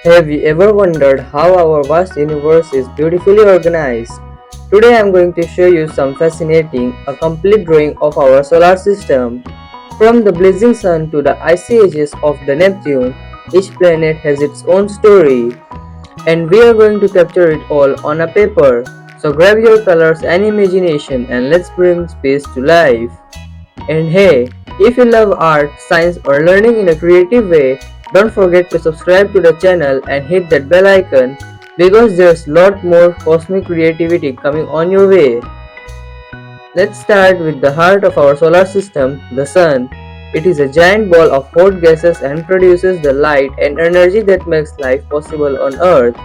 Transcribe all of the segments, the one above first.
Have you ever wondered how our vast universe is beautifully organized? Today I am going to show you some fascinating, a complete drawing of our solar system. From the blazing sun to the icy edges of the Neptune, each planet has its own story, and we are going to capture it all on a paper. So grab your colors and imagination and let's bring space to life. And hey, if you love art, science or learning in a creative way, don't forget to subscribe to the channel and hit that bell icon because there's lot more cosmic creativity coming on your way. Let's start with the heart of our solar system, the sun. It is a giant ball of hot gases and produces the light and energy that makes life possible on Earth.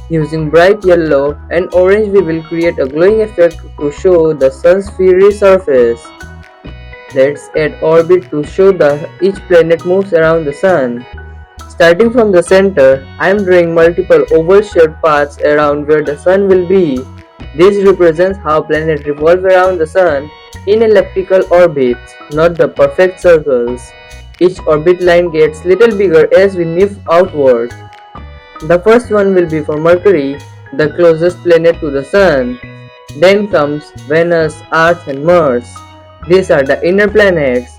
Using bright yellow and orange we will create a glowing effect to show the sun's fiery surface. Let's add orbit to show that each planet moves around the sun. Starting from the center, I am drawing multiple oval-shaped paths around where the sun will be. This represents how planets revolve around the sun in elliptical orbits, not the perfect circles. Each orbit line gets little bigger as we move outward. The first one will be for Mercury, the closest planet to the sun. Then comes Venus, Earth and Mars. These are the inner planets.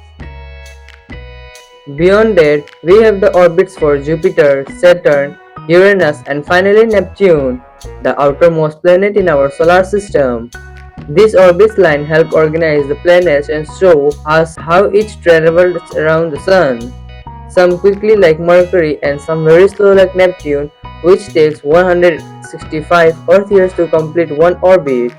Beyond that, we have the orbits for Jupiter, Saturn, Uranus and finally Neptune, the outermost planet in our solar system. These orbits line help organize the planets and show us how each travels around the sun. Some quickly like Mercury and some very slow like Neptune, which takes 165 Earth years to complete one orbit.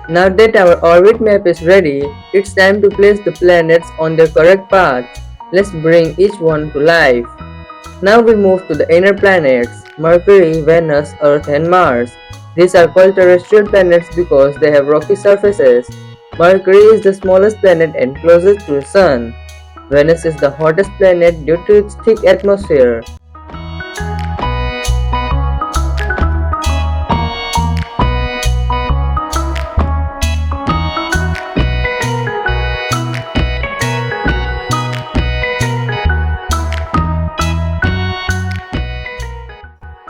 Now that our orbit map is ready, it's time to place the planets on their correct path. Let's bring each one to life. Now we move to the inner planets, Mercury, Venus, Earth and Mars. These are called terrestrial planets because they have rocky surfaces. Mercury is the smallest planet and closest to the Sun. Venus is the hottest planet due to its thick atmosphere.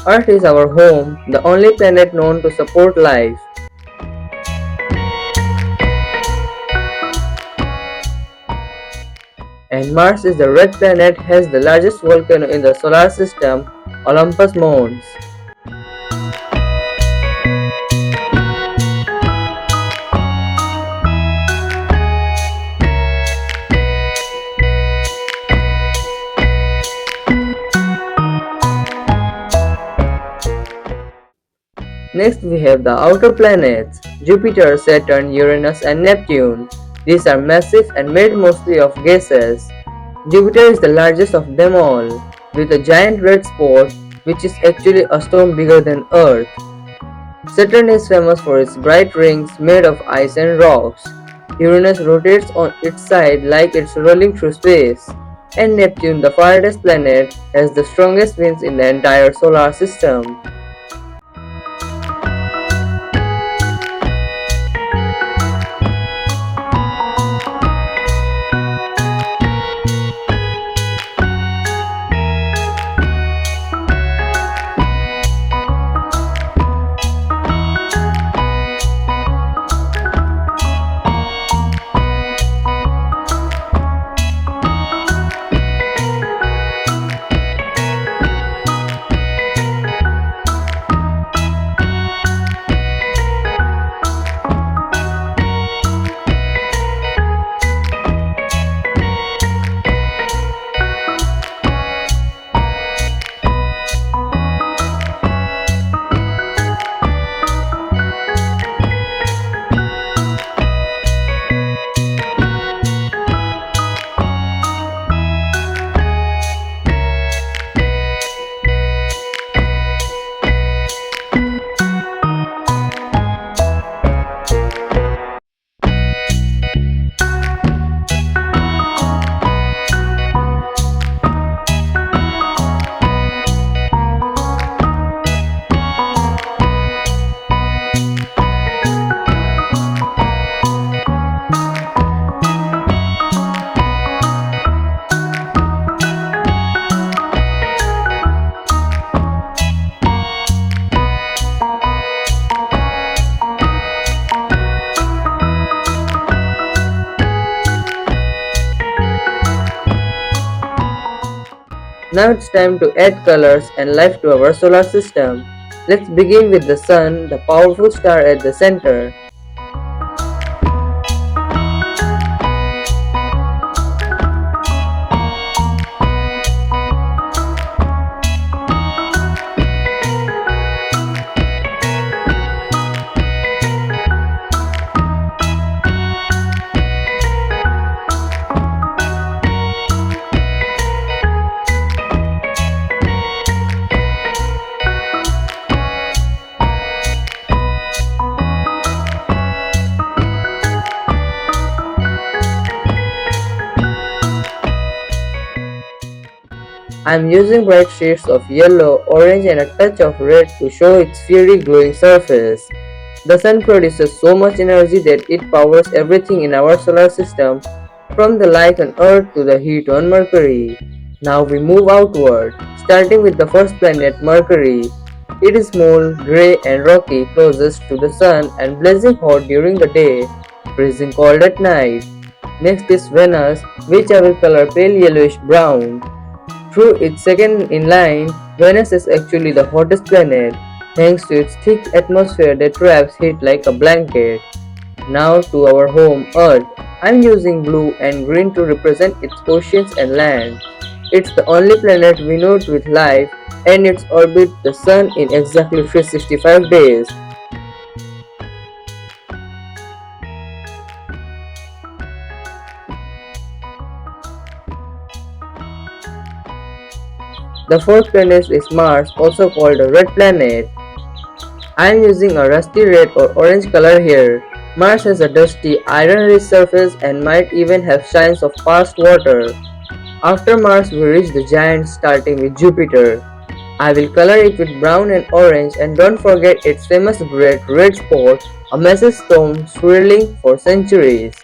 Earth is our home, the only planet known to support life. And Mars is the red planet, has the largest volcano in the solar system, Olympus Mons. Next we have the outer planets, Jupiter, Saturn, Uranus and Neptune. These are massive and made mostly of gases. Jupiter is the largest of them all, with a giant red spot which is actually a storm bigger than Earth. Saturn is famous for its bright rings made of ice and rocks. Uranus rotates on its side like it's rolling through space. And Neptune, the farthest planet, has the strongest winds in the entire solar system. Now it's time to add colors and life to our solar system. Let's begin with the Sun, the powerful star at the center. I'm using bright shades of yellow, orange and a touch of red to show its fiery glowing surface. The sun produces so much energy that it powers everything in our solar system, from the light on Earth to the heat on Mercury. Now we move outward, starting with the first planet, Mercury. It is small, grey and rocky closest to the sun and blazing hot during the day, freezing cold at night. Next is Venus, which I will color pale yellowish brown. Through its second in line, Venus is actually the hottest planet, thanks to its thick atmosphere that traps heat like a blanket. Now to our home, Earth. I'm using blue and green to represent its oceans and land. It's the only planet we know with life, and its orbits the Sun in exactly 365 days. The fourth planet is Mars, also called a red planet. I am using a rusty red or orange color here. Mars has a dusty, iron-rich surface and might even have signs of past water. After Mars, we reach the giants starting with Jupiter. I will color it with brown and orange and don't forget its famous great red spot, a massive storm swirling for centuries.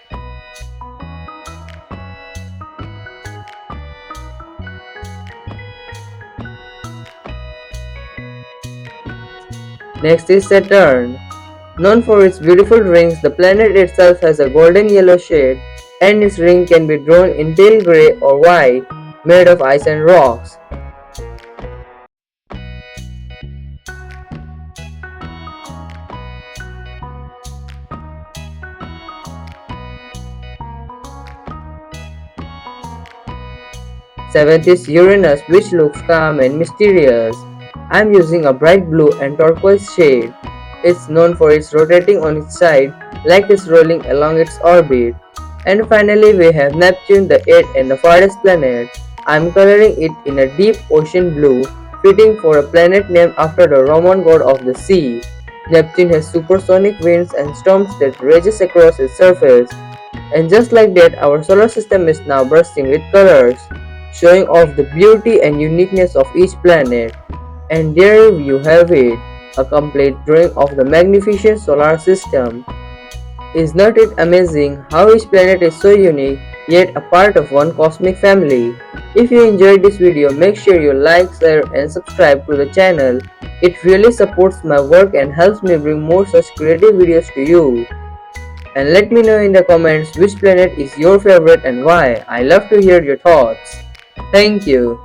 Next is Saturn. Known for its beautiful rings, the planet itself has a golden yellow shade, and its ring can be drawn in pale grey or white, made of ice and rocks. Seventh is Uranus, which looks calm and mysterious. I'm using a bright blue and turquoise shade. It's known for its rotating on its side, like it's rolling along its orbit. And finally, we have Neptune, the eighth and the farthest planet. I'm coloring it in a deep ocean blue, fitting for a planet named after the Roman god of the sea. Neptune has supersonic winds and storms that rages across its surface. And just like that, our solar system is now bursting with colors, showing off the beauty and uniqueness of each planet. And there you have it, a complete drawing of the magnificent solar system. Is not it amazing how each planet is so unique, yet a part of one cosmic family? If you enjoyed this video, make sure you like, share and subscribe to the channel. It really supports my work and helps me bring more such creative videos to you. And let me know in the comments which planet is your favorite and why. I love to hear your thoughts. Thank you.